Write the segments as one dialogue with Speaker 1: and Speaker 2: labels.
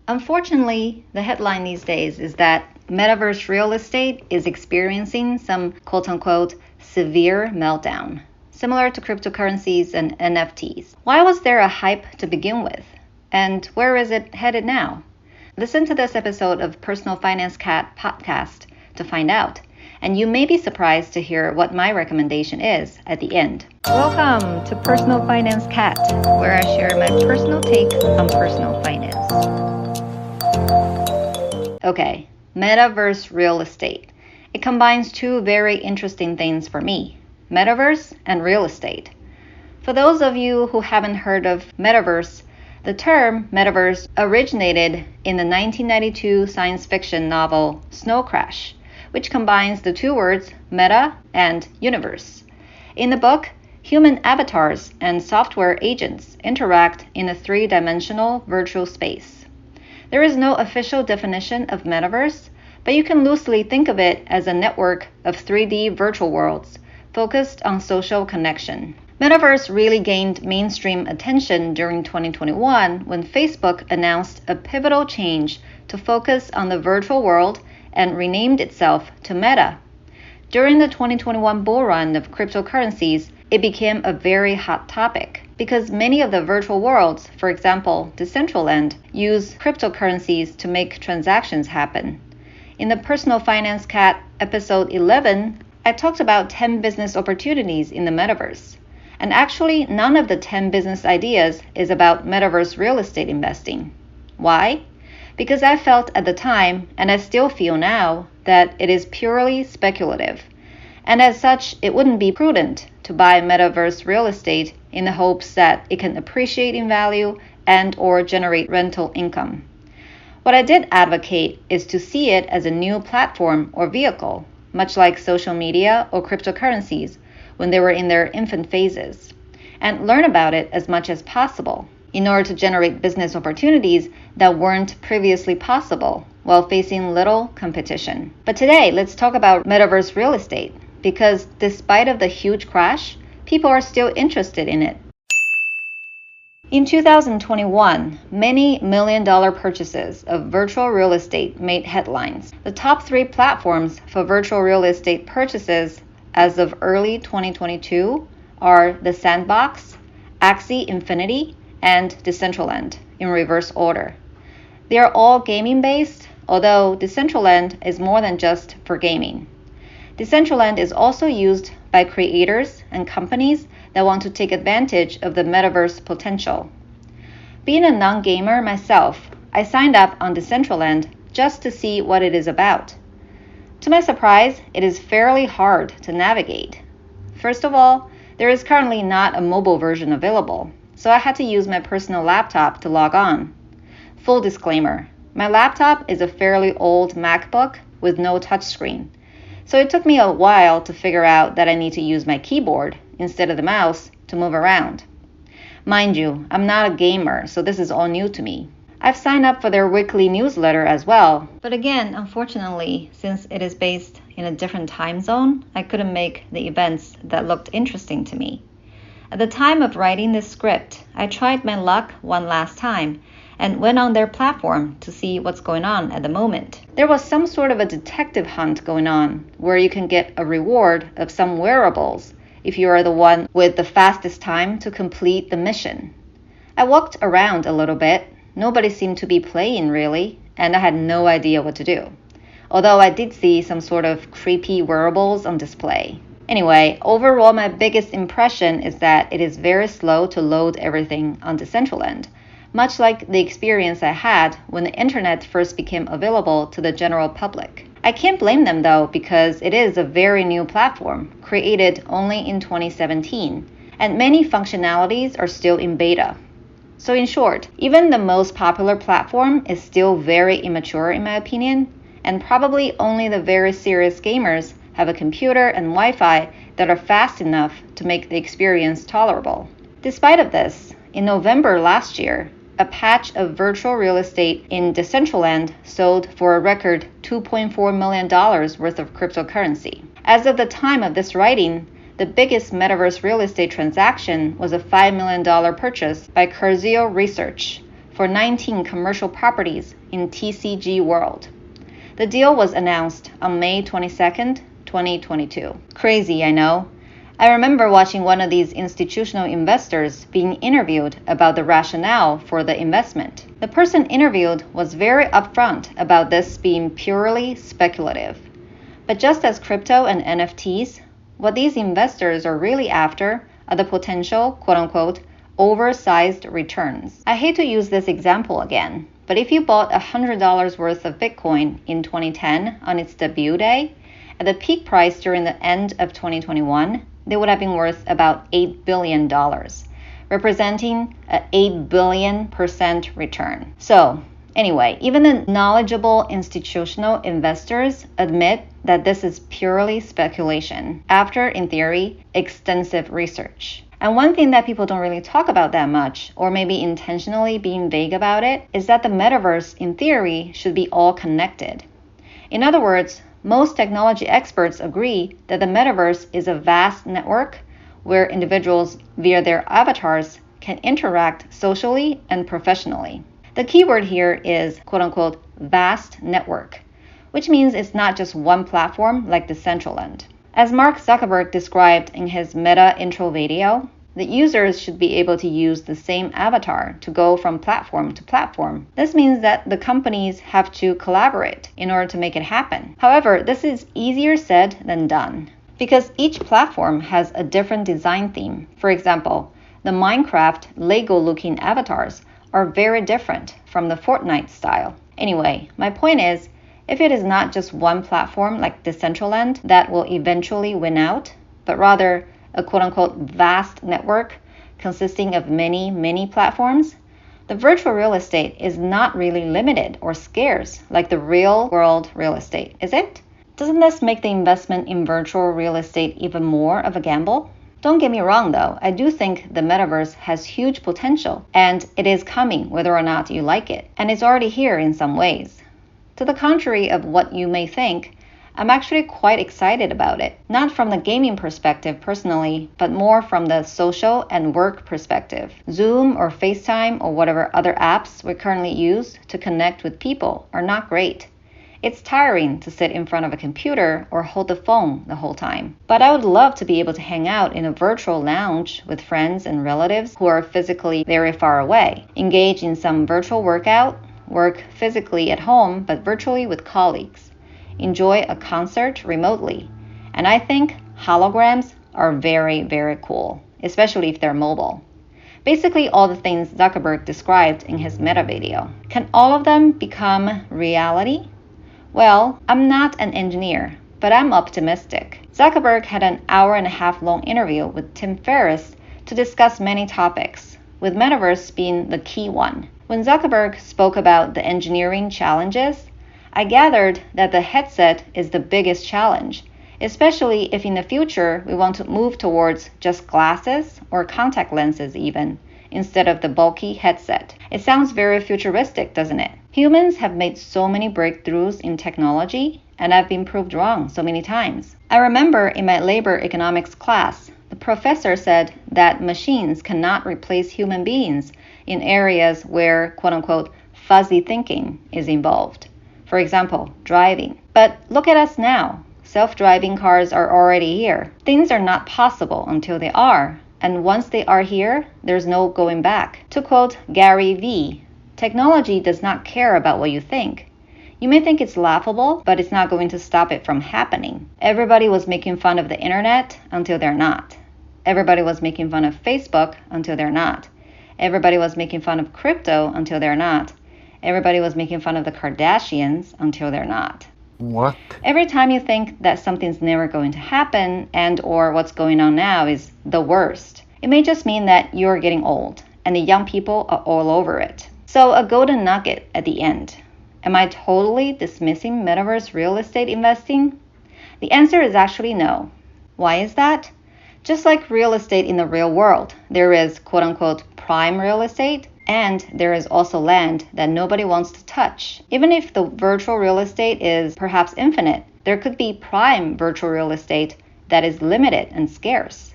Speaker 1: Unfortunately, the headline these days is that Metaverse real estate is experiencing some quote-unquote severe meltdown, similar to cryptocurrencies and NFTs. Why was there a hype to begin with? And where is it headed now? Listen to this episode of Personal Finance Cat podcast to find out. And you may be surprised to hear what my recommendation is at the end. Welcome to Personal Finance Cat, where I share my personal take on personal finance. Okay, Metaverse real estate. It combines two very interesting things for me, Metaverse and real estate. For those of you who haven't heard of Metaverse, the term Metaverse originated in the 1992 science fiction novel Snow Crash, which combines the two words meta and universe. In the book, human avatars and software agents interact in a three-dimensional virtual space. There is no official definition of metaverse, but you can loosely think of it as a network of 3D virtual worlds focused on social connection. Metaverse really gained mainstream attention during 2021 when Facebook announced a pivotal change to focus on the virtual world and renamed itself to Meta. During the 2021 bull run of cryptocurrencies, it became a very hot topic because many of the virtual worlds, for example, Decentraland, use cryptocurrencies to make transactions happen. In the Personal Finance Cat episode 11, I talked about 10 business opportunities in the metaverse. And actually, none of the 10 business ideas is about metaverse real estate investing. Why? Because I felt at the time, and I still feel now, that it is purely speculative. And as such, it wouldn't be prudent to buy metaverse real estate in the hopes that it can appreciate in value and or generate rental income. What I did advocate is to see it as a new platform or vehicle, much like social media or cryptocurrencies when they were in their infant phases, and learn about it as much as possible in order to generate business opportunities that weren't previously possible while facing little competition. But today, let's talk about metaverse real estate, because despite of the huge crash, people are still interested in it. In 2021, many million-dollar purchases of virtual real estate made headlines. The top 3 platforms for virtual real estate purchases as of early 2022 are The Sandbox, Axie Infinity, and Decentraland in reverse order. They are all gaming-based, although Decentraland is more than just for gaming. Decentraland is also used by creators and companies that want to take advantage of the metaverse potential. Being a non-gamer myself, I signed up on Decentraland just to see what it is about. To my surprise, it is fairly hard to navigate. First of all, there is currently not a mobile version available, so I had to use my personal laptop to log on. Full disclaimer, my laptop is a fairly old MacBook with no touchscreen, so it took me a while to figure out that I need to use my keyboard instead of the mouse to move around. Mind you, I'm not a gamer, so this is all new to me. I've signed up for their weekly newsletter as well, but again, unfortunately, since it is based in a different time zone, I couldn't make the events that looked interesting to me. At the time of writing this script, I tried my luck one last time and went on their platform to see what's going on at the moment. There was some sort of a detective hunt going on where you can get a reward of some wearables if you are the one with the fastest time to complete the mission. I walked around a little bit. Nobody seemed to be playing really, and I had no idea what to do. Although I did see some sort of creepy wearables on display. Anyway, overall my biggest impression is that it is very slow to load everything on Decentraland, much like the experience I had when the internet first became available to the general public. I can't blame them though, because it is a very new platform, created only in 2017, and many functionalities are still in beta. So in short, even the most popular platform is still very immature in my opinion, and probably only the very serious gamers have a computer and Wi-Fi that are fast enough to make the experience tolerable. Despite of this, in November last year, a patch of virtual real estate in Decentraland sold for a record $2.4 million worth of cryptocurrency. As of the time of this writing, the biggest metaverse real estate transaction was a $5 million purchase by Curzio Research for 19 commercial properties in TCG World. The deal was announced on May 22nd, 2022. Crazy, I know. I remember watching one of these institutional investors being interviewed about the rationale for the investment. The person interviewed was very upfront about this being purely speculative. But just as crypto and NFTs, what these investors are really after are the potential, quote-unquote, oversized returns. I hate to use this example again, but if you bought $100 worth of Bitcoin in 2010 on its debut day, at the peak price during the end of 2021, they would have been worth about $8 billion, representing an 8 billion% return. So, anyway, even the knowledgeable institutional investors admit that this is purely speculation after, in theory, extensive research. And one thing that people don't really talk about that much, or maybe intentionally being vague about it, is that the metaverse, in theory, should be all connected. In other words, most technology experts agree that the metaverse is a vast network where individuals, via their avatars, can interact socially and professionally. The key word here is, quote-unquote, vast network, which means it's not just one platform like Decentraland. As Mark Zuckerberg described in his Meta intro video, the users should be able to use the same avatar to go from platform to platform. This means that the companies have to collaborate in order to make it happen. However, this is easier said than done because each platform has a different design theme. For example, the Minecraft Lego-looking avatars are very different from the Fortnite style. Anyway, my point is, if it is not just one platform like Decentraland that will eventually win out, but rather a quote-unquote vast network consisting of many platforms, the virtual real estate is not really limited or scarce like the real world real estate, is it? Doesn't this make the investment in virtual real estate even more of a gamble? Don't get me wrong though, I do think the metaverse has huge potential and it is coming whether or not you like it, and it's already here in some ways. To the contrary of what you may think, I'm actually quite excited about it, not from the gaming perspective personally, but more from the social and work perspective. Zoom or FaceTime or whatever other apps we currently use to connect with people are not great. It's tiring to sit in front of a computer or hold the phone the whole time. But I would love to be able to hang out in a virtual lounge with friends and relatives who are physically very far away, engage in some virtual workout, work physically at home but virtually with colleagues, enjoy a concert remotely. And I think holograms are very cool, especially if they're mobile. Basically all the things Zuckerberg described in his Meta video. Can all of them become reality? Well, I'm not an engineer, but I'm optimistic. Zuckerberg had an hour-and-a-half long interview with Tim Ferriss to discuss many topics, with Metaverse being the key one. When Zuckerberg spoke about the engineering challenges, I gathered that the headset is the biggest challenge, especially if in the future we want to move towards just glasses or contact lenses even, instead of the bulky headset. It sounds very futuristic, doesn't it? Humans have made so many breakthroughs in technology, and I've been proved wrong so many times. I remember in my labor economics class, the professor said that machines cannot replace human beings in areas where, quote-unquote, fuzzy thinking is involved. For example, driving. But look at us now. Self-driving cars are already here. Things are not possible until they are. And once they are here, there's no going back. To quote Gary Vee, technology does not care about what you think. You may think it's laughable, but it's not going to stop it from happening. Everybody was making fun of the internet until they're not. Everybody was making fun of Facebook until they're not. Everybody was making fun of crypto until they're not. Everybody was making fun of the Kardashians until they're not.
Speaker 2: What?
Speaker 1: Every time you think that something's never going to happen and or what's going on now is the worst, it may just mean that you're getting old and the young people are all over it. So a golden nugget at the end. Am I totally dismissing metaverse real estate investing? The answer is actually no. Why is that? Just like real estate in the real world, there is quote-unquote prime real estate, and there is also land that nobody wants to touch. Even if the virtual real estate is perhaps infinite, there could be prime virtual real estate that is limited and scarce.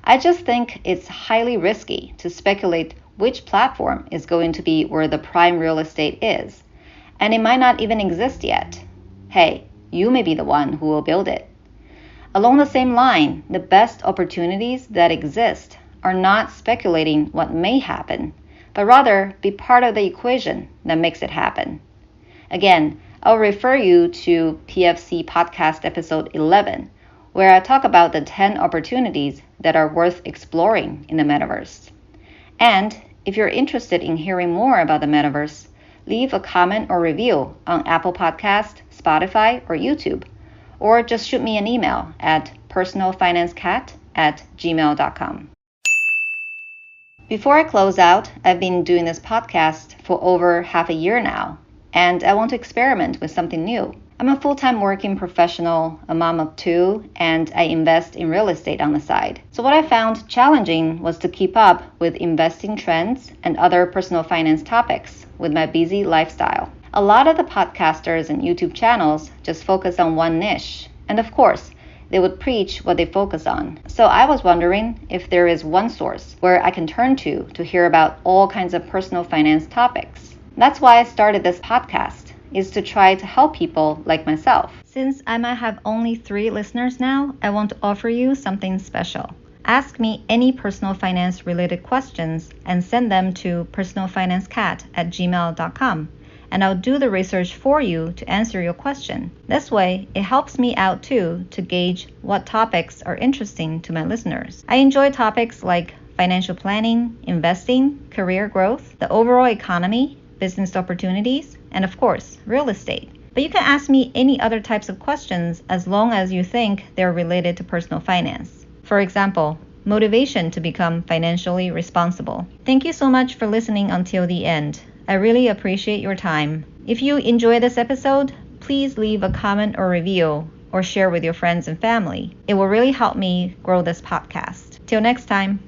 Speaker 1: I just think it's highly risky to speculate which platform is going to be where the prime real estate is, and it might not even exist yet. Hey, you may be the one who will build it. Along the same line, the best opportunities that exist are not speculating what may happen, but rather be part of the equation that makes it happen. Again, I'll refer you to PFC Podcast Episode 11, where I talk about the 10 opportunities that are worth exploring in the Metaverse. And if you're interested in hearing more about the Metaverse, leave a comment or review on Apple Podcast, Spotify, or YouTube, or just shoot me an email at personalfinancecat@gmail.com. Before I close out, I've been doing this podcast for over half a year now, and I want to experiment with something new. I'm a full-time working professional, a mom of 2, and I invest in real estate on the side. So what I found challenging was to keep up with investing trends and other personal finance topics with my busy lifestyle. A lot of the podcasters and YouTube channels just focus on one niche, and of course, they would preach what they focus on. So I was wondering if there is one source where I can turn to hear about all kinds of personal finance topics. That's why I started this podcast, is to try to help people like myself. Since I might have only 3 listeners now, I want to offer you something special. Ask me any personal finance related questions and send them to personalfinancecat@gmail.com. And I'll do the research for you to answer your question. This way, it helps me out too to gauge what topics are interesting to my listeners. I enjoy topics like financial planning, investing, career growth, the overall economy, business opportunities, and of course, real estate. But you can ask me any other types of questions as long as you think they're related to personal finance. For example, motivation to become financially responsible. Thank you so much for listening until the end. I really appreciate your time. If you enjoy this episode, please leave a comment or review or share with your friends and family. It will really help me grow this podcast. Till next time.